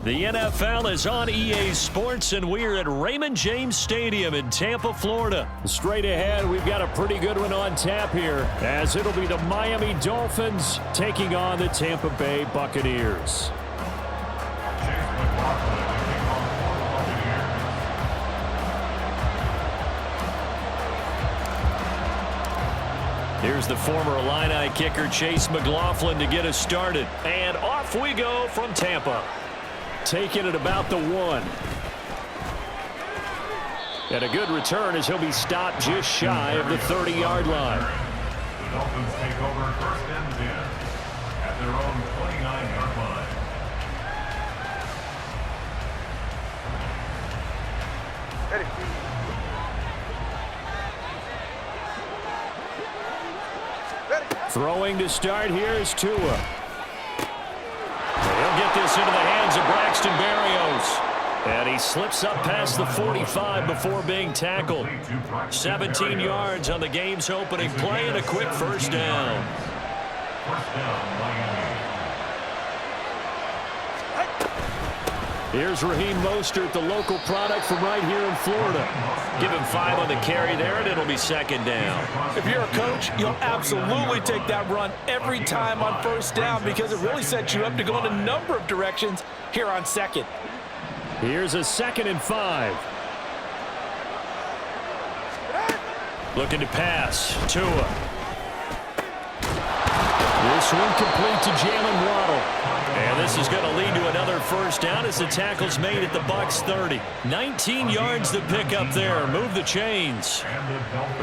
The NFL is on EA Sports, and we're at Raymond James Stadium in Tampa, Florida. Straight ahead, we've got a pretty good one on tap here, as it'll be the Miami Dolphins taking on the Tampa Bay Buccaneers. Here's the former Illini kicker, Chase McLaughlin, to get us started. And off we go from Tampa. Taking it about the 1. And a good return as he'll be stopped just shy of the 30-yard line. The Dolphins take over 1st and 10 at their own 29-yard line. Throwing to start here is Tua. He'll get this into the hands of Braxton Berrios. And he slips up past the 45 before being tackled. 17 yards on the game's opening play and a quick first down. First down, Miami. Here's Raheem Mostert, the local product from right here in Florida. Give him 5 on the carry there, and it'll be 2nd down. If you're a coach, you'll absolutely take that run every time on 1st down because it really sets you up to go in a number of directions here on 2nd. Here's a 2nd and 5. Looking to pass. Tua. This one complete to Jalen Waddle. And this is going to lead to another first down as the tackle's made at the Bucs 30. 19 yards to pick up there. Move the chains.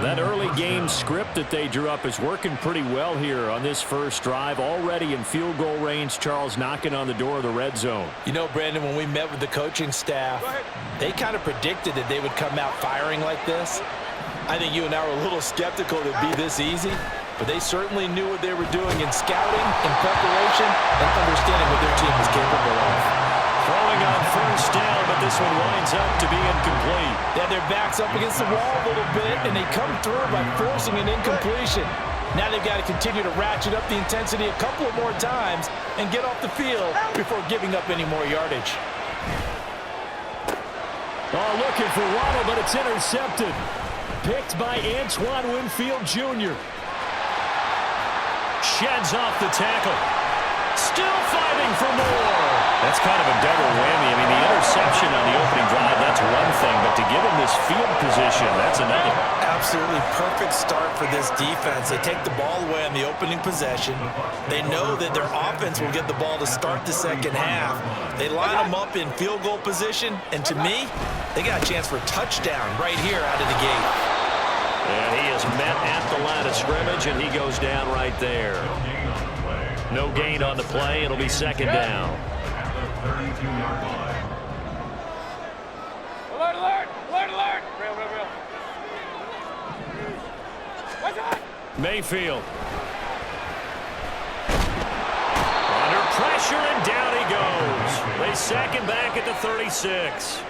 That early game script that they drew up is working pretty well here on this first drive. Already in field goal range, Charles knocking on the door of the red zone. You know, Brandon, when we met with the coaching staff, they kind of predicted that they would come out firing like this. I think you and I were a little skeptical that it'd be this easy. But they certainly knew what they were doing in scouting, in preparation, and understanding what their team was capable of. Throwing on first down, but this one winds up to be incomplete. They had their backs up against the wall a little bit, and they come through by forcing an incompletion. Now they've got to continue to ratchet up the intensity a couple of more times and get off the field before giving up any more yardage. Oh, looking for Waddle, but it's intercepted. Picked by Antoine Winfield Jr. Sheds off the tackle. Still fighting for more. That's kind of a double whammy. I mean, the interception on the opening drive, that's one thing. But to give him this field position, that's another. Absolutely perfect start for this defense. They take the ball away on the opening possession. They know that their offense will get the ball to start the second half. They line them up in field goal position. And to me, they got a chance for a touchdown right here out of the gate. And he is met at the line of scrimmage, and he goes down right there. No gain on the play. It'll be 2nd down. At the 32-yard line. Alert, alert! Alert, alert! Real, real, real. What's that? Mayfield. Under pressure, and down he goes. They sack him back at the 36.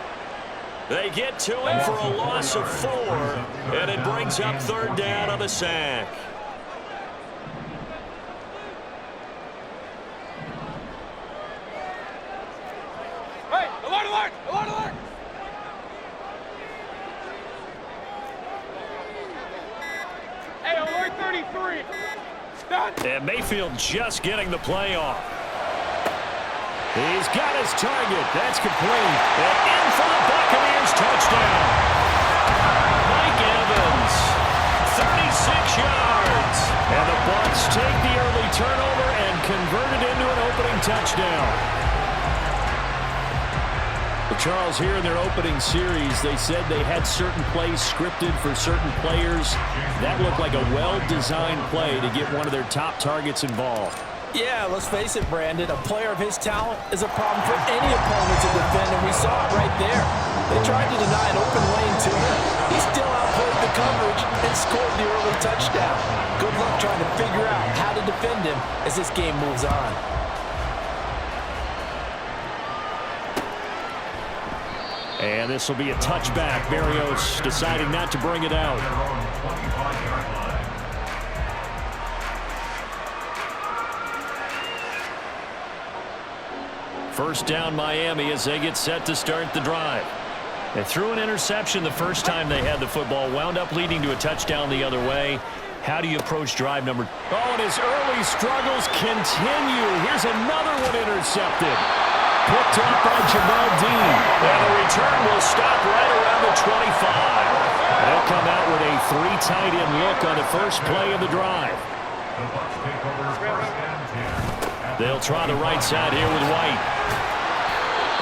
They get to him for a loss of 4, and it brings up 3rd down on the sack. Hey, alert, alert! Alert, alert! Hey, alert 33! Done! And Mayfield just getting the play off. He's got his target. That's complete. And in for the Buccaneers touchdown. Mike Evans, 36 yards. And the Bucs take the early turnover and convert it into an opening touchdown. Well, Charles, here in their opening series, they said they had certain plays scripted for certain players. That looked like a well-designed play to get one of their top targets involved. Yeah, let's face it, Brandon. A player of his talent is a problem for any opponent to defend, and we saw it right there. They tried to deny an open lane to him. He still outplayed the coverage and scored the early touchdown. Good luck trying to figure out how to defend him as this game moves on. And this will be a touchback. Berrios deciding not to bring it out. First down Miami as they get set to start the drive. They threw an interception the first time they had the football, wound up leading to a touchdown the other way. How do you approach drive number? Oh, and his early struggles continue. Here's another one intercepted. Picked up by Jamal Dean. And the return will stop right around the 25. They'll come out with a 3 tight end look on the first play of the drive. The Bucs take over first and 10. They'll try the right side here with White.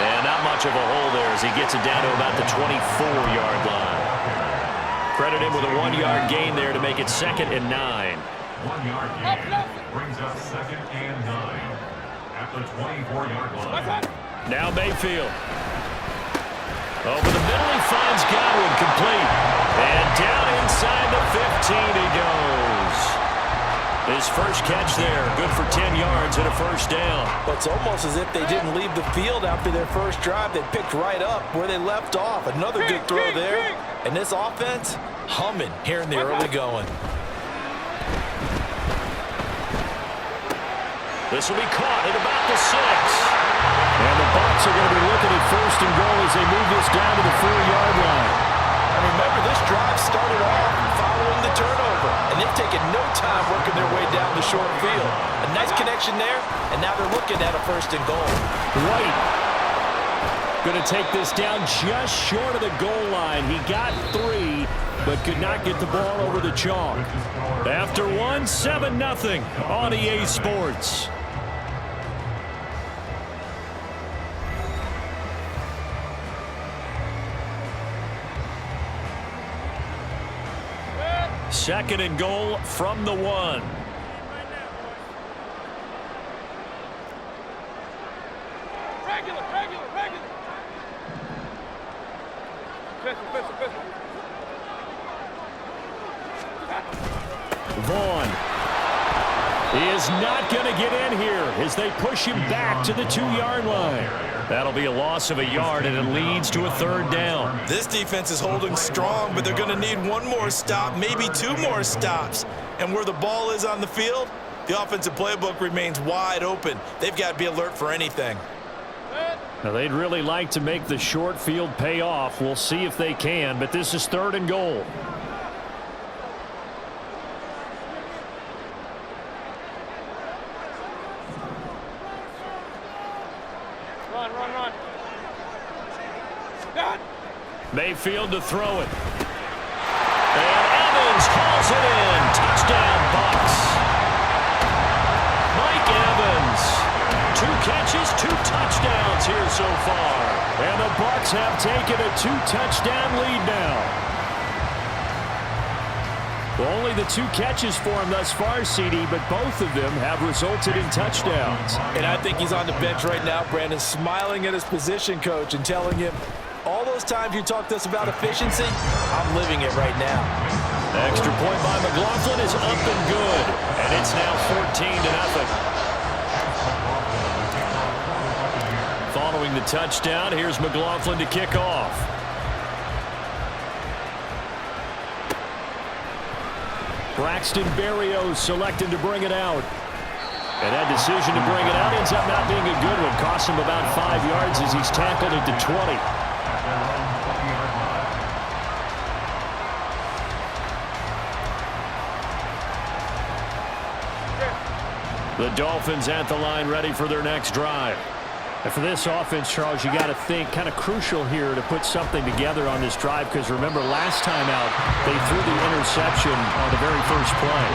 And not much of a hole there as he gets it down to about the 24-yard line. Credit him with a 1-yard gain there to make it 2nd and 9. 1-yard gain brings up 2nd and 9 at the 24-yard line. Now Mayfield. Over the middle, he finds Godwin complete. And down inside the 15 he goes. His first catch there, good for 10 yards and a first down. But it's almost as if they didn't leave the field after their first drive. They picked right up where they left off. Another good throw there. And this offense, humming here in the early going. This will be caught at about the 6. And the Bucs are going to be looking at first and goal as they move this down to the 4-yard line. And remember, this drive started off following the turnover. And they've taken no time working their way down the short field. A nice connection there, and now they're looking at a first and goal. White going to take this down just short of the goal line. He got 3, but could not get the ball over the chalk. After 1, 7-0 on EA Sports. Second and goal from the 1. Regular. Pistol. Vaughn is not going to get in here as they push him back to the 2-yard line. That'll be a loss of a yard, and it leads to a 3rd down. This defense is holding strong, but they're going to need one more stop, maybe 2 more stops. And where the ball is on the field, the offensive playbook remains wide open. They've got to be alert for anything. Now, they'd really like to make the short field pay off. We'll see if they can, but this is 3rd and goal. Run. Done. Mayfield to throw it. And Evans calls it in. Touchdown, Bucs. Mike Evans. 2 catches, 2 touchdowns here so far. And the Bucs have taken a 2-touchdown lead now. Well, only the 2 catches for him thus far, CD, but both of them have resulted in touchdowns. And I think he's on the bench right now, Brandon, smiling at his position coach and telling him, all those times you talked to us about efficiency, I'm living it right now. Extra point by McLaughlin is up and good. And it's now 14-0. Following the touchdown, here's McLaughlin to kick off. Braxton Berrios selected to bring it out. And that decision to bring it out ends up not being a good one. Cost him about 5 yards as he's tackled at the 20. The Dolphins at the line ready for their next drive. And for this offense, Charles, you got to think kind of crucial here to put something together on this drive because remember last time out they threw the interception on the very first play.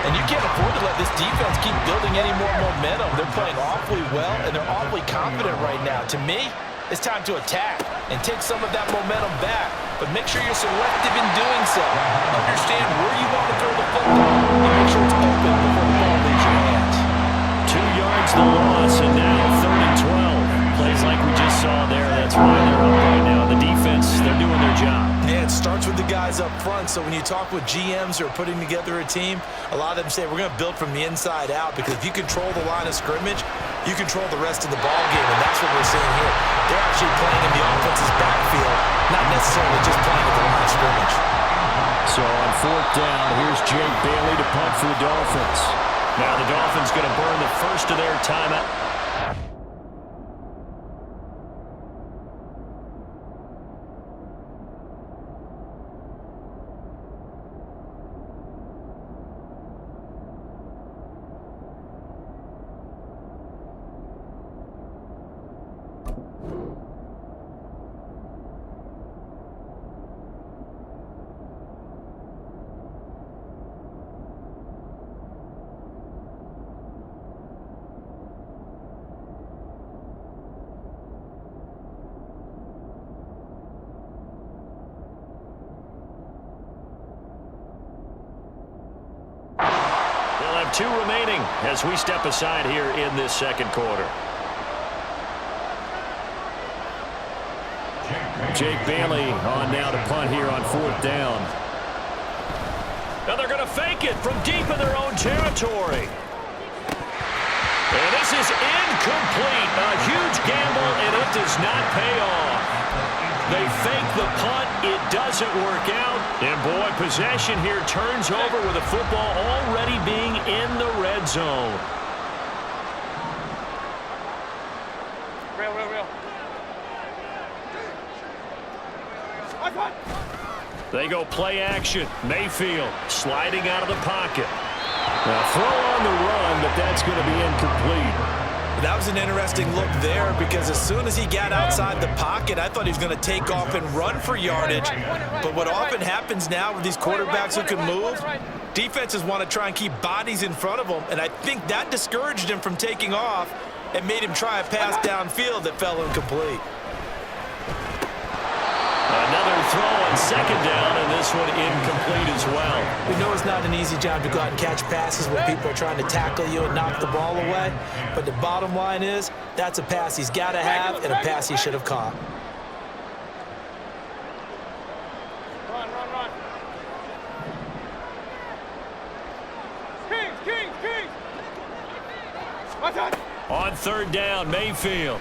And you can't afford to let this defense keep building any more momentum. They're playing awfully well and they're awfully confident right now. To me, it's time to attack and take some of that momentum back. But make sure you're selective in doing so. Understand where you want to throw the football and make sure it's open before the ball leaves your hands. 2 yards the loss, and now 3rd and 12. Plays like we just saw there. That's why they're up right now. The defense, they're doing their job. Yeah, it starts with the guys up front. So when you talk with GMs who are putting together a team, a lot of them say we're going to build from the inside out because if you control the line of scrimmage, you control the rest of the ball game, and that's what we're seeing here. They're actually playing in the offense's backfield, not necessarily just playing at the line of scrimmage. So on 4th down, here's Jake Bailey to punt for the Dolphins. Now the Dolphins going to burn the first of their timeout. 2 remaining as we step aside here in this second quarter. Jake Bailey on now to punt here on 4th down. Now they're going to fake it from deep in their own territory. And this is incomplete. A huge gamble, and it does not pay off. They fake the punt. It doesn't work out. And, boy, possession here turns over with the football already being in the red zone. Real. They go play action. Mayfield sliding out of the pocket. Now throw on the run, but that's going to be incomplete. That was an interesting look there because as soon as he got outside the pocket, I thought he was going to take off and run for yardage. But what often happens now with these quarterbacks who can move, defenses want to try and keep bodies in front of them, and I think that discouraged him from taking off and made him try a pass downfield that fell incomplete. Another throw on 2nd down, and this one incomplete as well. We know it's not an easy job to go out and catch passes when people are trying to tackle you and knock the ball away. But the bottom line is, that's a pass he's got to have and a pass he should have caught. Run. Kings. My turn. On 3rd down, Mayfield.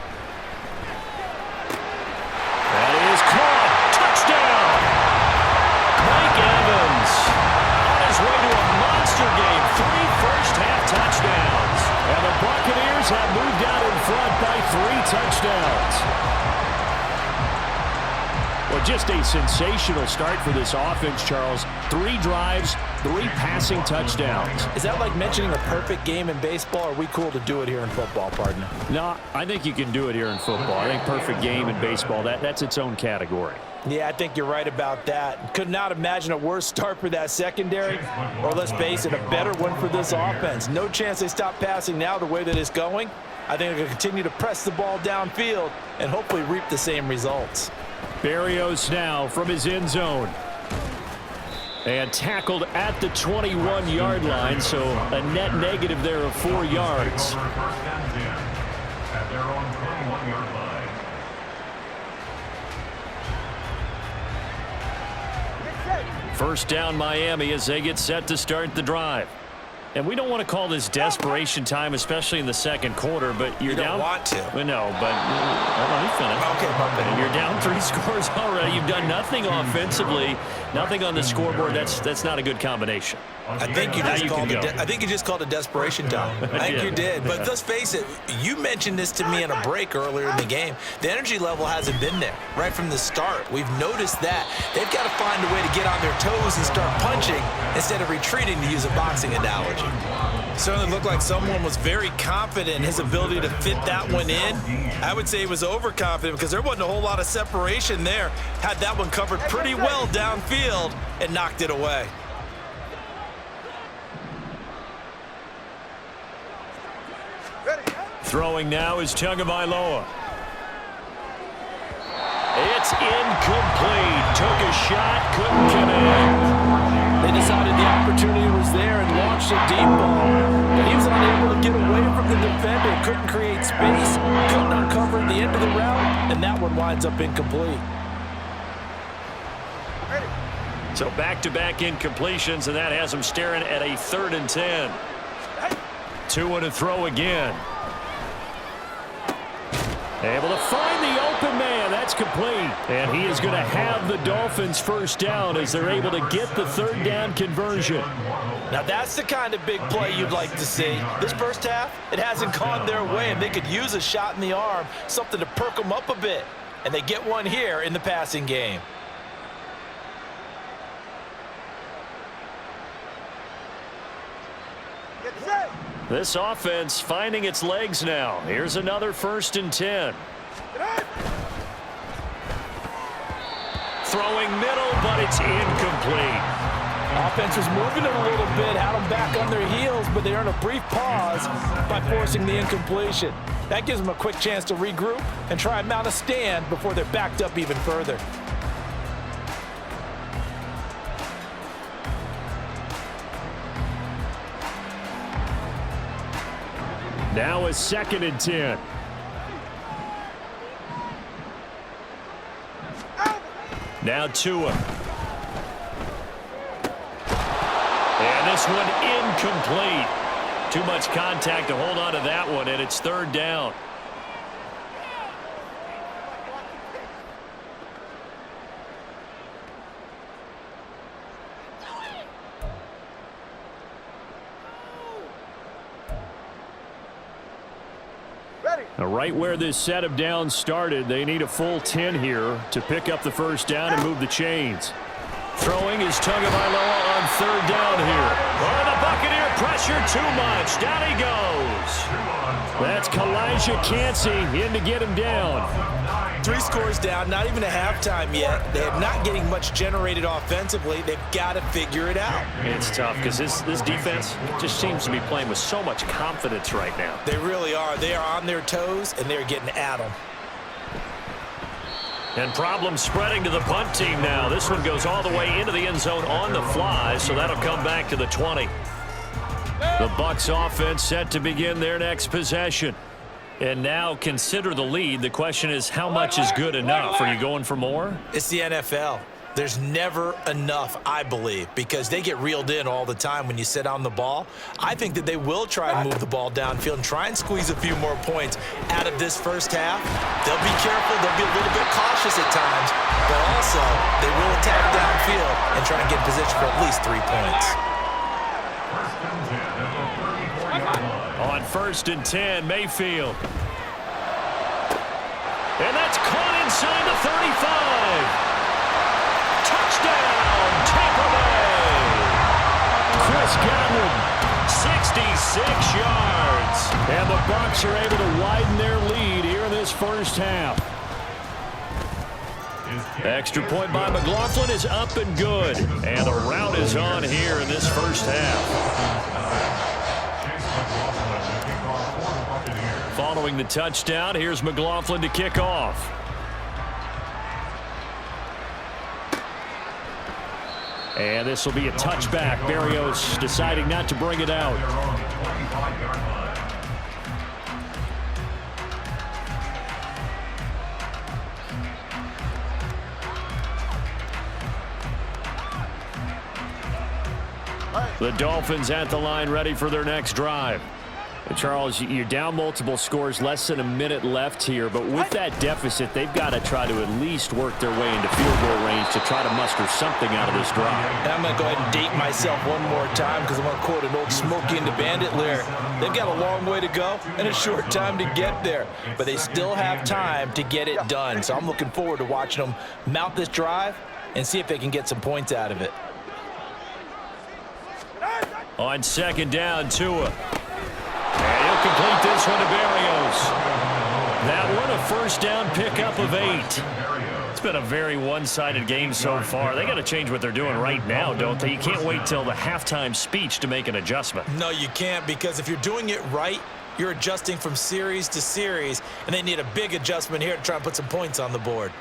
That is caught. Touchdown! Mike Evans on his way to a monster game. 3 first-half touchdowns. And the Buccaneers have moved out in front by 3 touchdowns. Well, just a sensational start for this offense, Charles. 3 drives, 3 passing touchdowns. Is that like mentioning a perfect game in baseball? Or are we cool to do it here in football, partner? No, I think you can do it here in football. I think perfect game in baseball, that's its own category. Yeah, I think you're right about that. Could not imagine a worse start for that secondary, or let's face it, a better one for this offense. No chance they stop passing now the way that it's going. I think they're going to continue to press the ball downfield and hopefully reap the same results. Berrios now from his end zone. And tackled at the 21-yard line, so a net negative there of 4 yards. At their own 21-yard line. First down Miami as they get set to start the drive. And we don't want to call this desperation time, especially in the second quarter, but you're down. You don't want to. Well, no, but let me finish. Okay, my bad. You're down 3 scores already. You've done nothing offensively, nothing on the scoreboard. That's not a good combination. I think you just called it desperation time. I think you did. But let's face it, you mentioned this to me in a break earlier in the game. The energy level hasn't been there right from the start. We've noticed that. They've got to find a way to get on their toes and start punching instead of retreating, to use a boxing analogy. Certainly looked like someone was very confident in his ability to fit that one in. I would say he was overconfident because there wasn't a whole lot of separation there. Had that one covered pretty well downfield and knocked it away. Throwing now is Tagovailoa. It's incomplete. Took a shot, couldn't connect. They decided the opportunity was there and launched a deep ball. But he was unable to get away from the defender. Couldn't create space. Couldn't uncover the end of the route. And that one winds up incomplete. So back-to-back incompletions, and that has them staring at a 3rd and 10. 2 and a throw again. Able to find the open man. That's complete. And he is going to have the Dolphins first down as they're able to get the 3rd down conversion. Now that's the kind of big play you'd like to see. This first half, it hasn't gone their way, and they could use a shot in the arm, something to perk them up a bit. And they get one here in the passing game. This offense finding its legs now. Here's another 1st and 10. Throwing middle, but it's incomplete. Offense was moving it a little bit, had them back on their heels, but they earned a brief pause by forcing the incompletion. That gives them a quick chance to regroup and try and mount a stand before they're backed up even further. Now a 2nd and 10. Now Tua. And this one incomplete. Too much contact to hold on to that one, and it's 3rd down. Now, right where this set of downs started, they need a full 10 here to pick up the 1st down and move the chains. Throwing is Tagovailoa on 3rd down here. Oh, the Buccaneer pressure too much. Down he goes. That's Kalijah Kancey in to get him down. 3 scores down, not even a halftime yet. They are not getting much generated offensively. They've got to figure it out. It's tough because this defense just seems to be playing with so much confidence right now. They really are. They are on their toes, and they're getting at them. And problems spreading to the punt team now. This one goes all the way into the end zone on the fly, so that'll come back to the 20. The Bucs offense set to begin their next possession. And now consider the lead. The question is, how much is good enough? Are you going for more? It's the NFL. There's never enough, I believe, because they get reeled in all the time when you sit on the ball. I think that they will try and move the ball downfield and try and squeeze a few more points out of this first half. They'll be careful. They'll be a little bit cautious at times, but also they will attack downfield and try and get in position for at least 3 points. On 1st and 10, Mayfield. And that's caught inside the 35. Touchdown, Tampa Bay. Chris Godwin, 66 yards. And the Bucs are able to widen their lead here in this first half. Extra point by McLaughlin is up and good. And the route is on here in this first half. Following the touchdown, here's McLaughlin to kick off. And this will be a touchback. Berrios deciding not to bring it out. The Dolphins at the line ready for their next drive. Charles, you're down multiple scores, less than a minute left here, but with that deficit, they've got to try to at least work their way into field goal range to try to muster something out of this drive. And I'm going to go ahead and date myself one more time because I'm going to quote an old Smokey and the Bandit lyric. They've got a long way to go and a short time to get there, but they still have time to get it done. So I'm looking forward to watching them mount this drive and see if they can get some points out of it. On 2nd down, Tua. And he'll complete this one to Berrios. That one a 1st down pickup of 8. It's been a very one-sided game so far. They got to change what they're doing right now, don't they? You can't wait till the halftime speech to make an adjustment. No, you can't, because if you're doing it right, you're adjusting from series to series, and they need a big adjustment here to try and put some points on the board.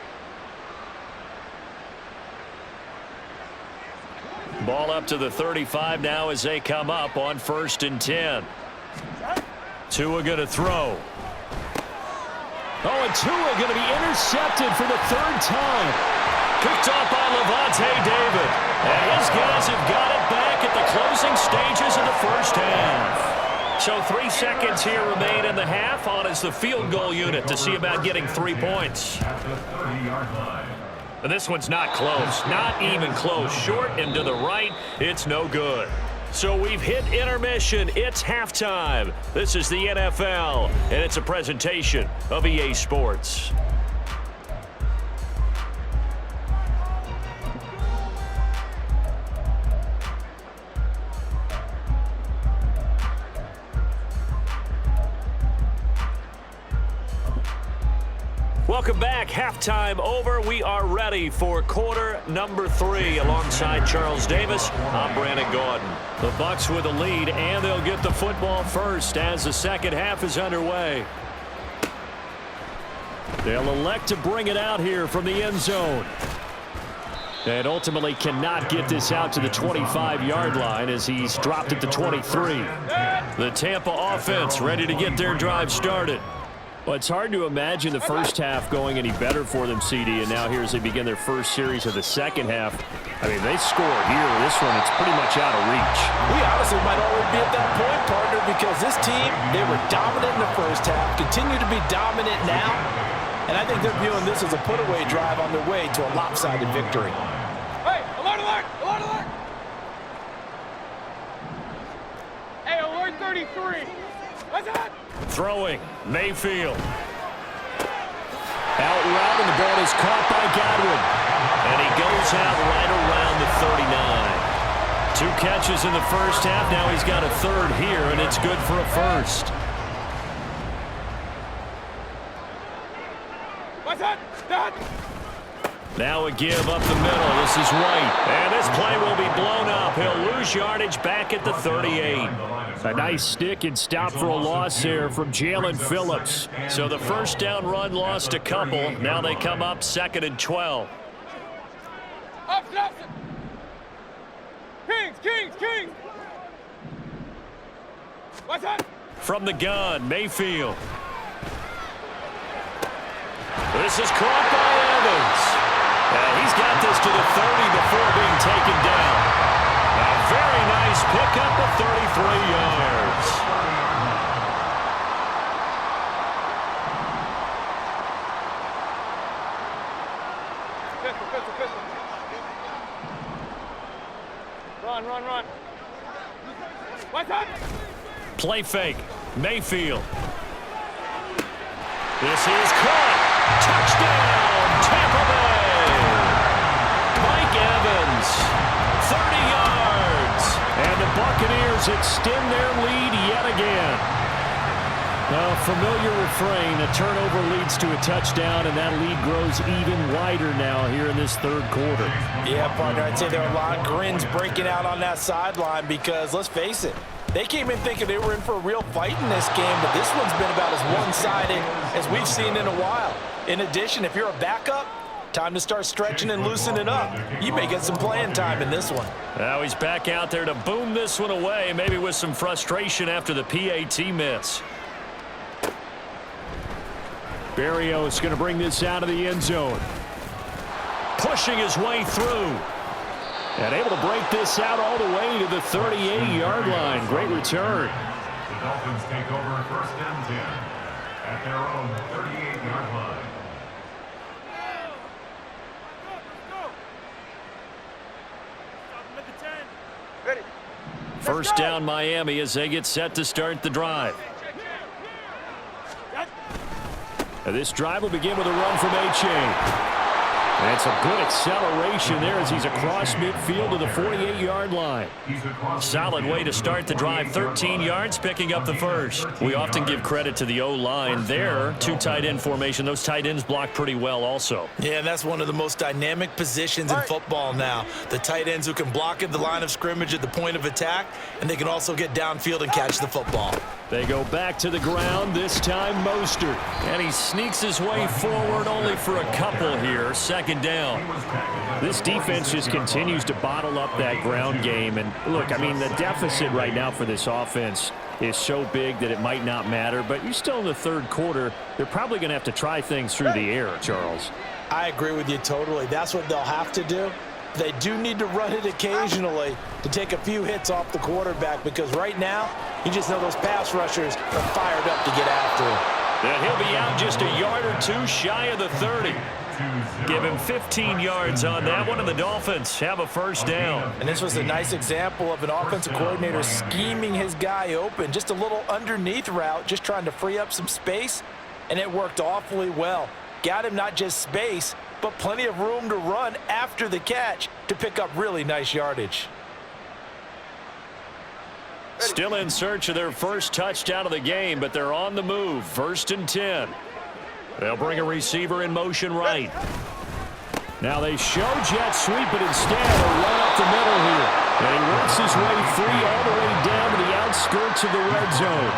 Ball up to the 35 now as they come up on 1st and 10. Tua going to throw. Oh, and Tua going to be intercepted for the 3rd time. Picked off by Lavonte David. And his guys have got it back at the closing stages of the first half. So 3 seconds here remain in the half on as the field goal unit to see about getting 3 points. And this one's not close. Not even close. Short and to the right. It's no good. So we've hit intermission. It's halftime. This is the NFL, and it's a presentation of EA Sports. Welcome back. Halftime over. We are ready for quarter number 3. Alongside Charles Davis, I'm Brandon Gordon. The Bucs with a lead, and they'll get the football first as the second half is underway. They'll elect to bring it out here from the end zone. And ultimately cannot get this out to the 25-yard line as he's dropped at the 23. The Tampa offense ready to get their drive started. Well, it's hard to imagine the first half going any better for them, CD, and now here as they begin their first series of the second half. I mean, they score here. This one, it's pretty much out of reach. We honestly might already be at that point, partner, because this team, they were dominant in the first half, continue to be dominant now, and I think they're viewing this as a put-away drive on their way to a lopsided victory. Hey, alert, alert, alert, alert. Hey, alert 33. What's that? Throwing, Mayfield. Out route, and the ball is caught by Godwin. And he goes out right around the 39. 2 catches in the first half. Now he's got a third here, and it's good for a first. What's that? That. Now a give up the middle. This is White. And this play will be blown up. He'll lose yardage back at the 38. A nice stick and stop for a loss here from Jalen Phillips. So the first down run lost a couple. Now they come up 2nd and 12. Up, up. Kings, Kings, Kings. What's that? From the gun, Mayfield. This is caught by Evans. He's got this to the 30 before being taken down. A very nice pickup of 33 yards. Pistol, pistol, pistol. Run, run, run. What's that? Play fake, Mayfield. This is caught. Touchdown, Tampa Bay. Mike Evans, 30 yards. And the Buccaneers extend their lead yet again. A familiar refrain, a turnover leads to a touchdown, and that lead grows even wider now here in this third quarter. Yeah, partner, I'd say there are a lot of grins breaking out on that sideline because, let's face it, they came in thinking they were in for a real fight in this game, but this one's been about as one-sided as we've seen in a while. In addition, if you're a backup, time to start stretching and loosening up. You may get some playing time in this one. Now he's back out there to boom this one away, maybe with some frustration after the PAT miss. Berrios going to bring this out of the end zone. Pushing his way through. And able to break this out all the way to the 38-yard line. Great return. The Dolphins take over 1st and 10 at their own 38-yard line. Ready. First down Miami as they get set to start the drive. And this drive will begin with a run from A-Chain. And it's a good acceleration there as he's across midfield to the 48-yard line. Solid way to start the drive. 13 yards, picking up the first. We often give credit to the O-line there. 2 tight end formation. Those tight ends block pretty well also. Yeah, and that's one of the most dynamic positions in football now. The tight ends who can block at the line of scrimmage at the point of attack, and they can also get downfield and catch the football. They go back to the ground, this time Mostert. And he sneaks his way forward only for a couple here. 2nd down. This defense just continues to bottle up that ground game. And look, I mean, the deficit right now for this offense is so big that it might not matter. But you're still in the third quarter. They're probably going to have to try things through the air, Charles. I agree with you totally. That's what they'll have to do. They do need to run it occasionally to take a few hits off the quarterback because right now, you just know those pass rushers are fired up to get after him. And he'll be out just a yard or 2 shy of the 30. Give him 15 yards on that one, and the Dolphins have a first down. And this was a nice example of an offensive coordinator scheming his guy open. Just a little underneath route, just trying to free up some space, and it worked awfully well. Got him not just space, but plenty of room to run after the catch to pick up really nice yardage. Still in search of their first touchdown of the game, but they're on the move. 1st and 10. They'll bring a receiver in motion right. Now they show jet sweep, but instead a run up the middle here. And he works his way free all the way down to the outside skirts of the red zone.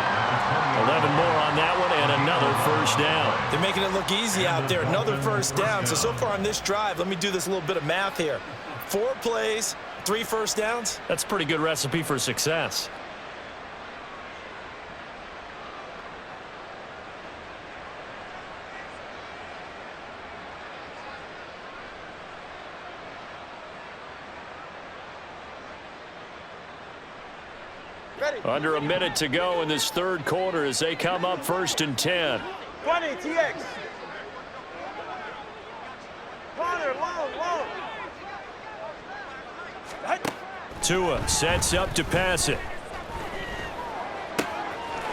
11 more on that one and another first down. They're making it look easy out there. Another first down. So far on this drive, let me do this little bit of math here. 4 plays, 3 first downs. That's a pretty good recipe for success. Ready. Under a minute to go in this third quarter as they come up 1st and 10. 20, TX. Corner, long. Tua sets up to pass it.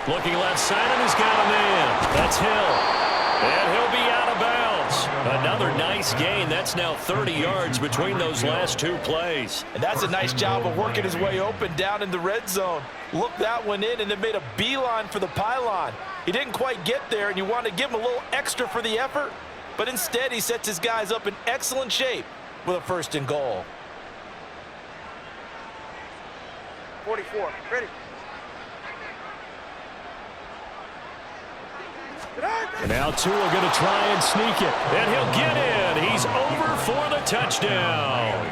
Looking left side, and he's got a man. That's Hill. And he'll be out of bounds. Another nice gain. That's now 30 yards between those last 2 plays. And that's a nice job of working his way open down in the red zone. Looked that one in and then made a beeline for the pylon. He didn't quite get there, and you want to give him a little extra for the effort. But instead, he sets his guys up in excellent shape with a 1st and goal. 44, ready. And now Tua going to try and sneak it. And he'll get in. He's over for the touchdown.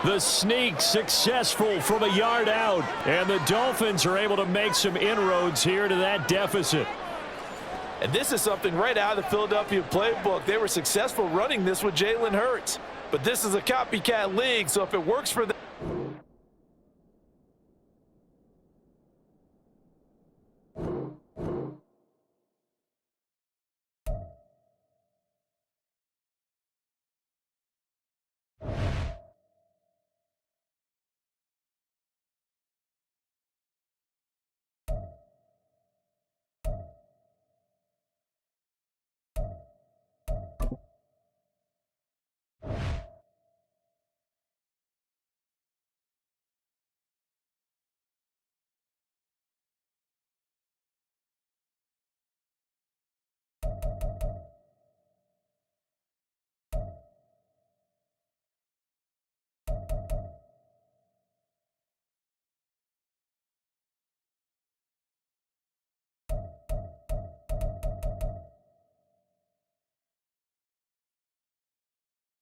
The sneak successful from a yard out. And the Dolphins are able to make some inroads here to that deficit. And this is something right out of the Philadelphia playbook. They were successful running this with Jalen Hurts. But this is a copycat league, so if it works for them,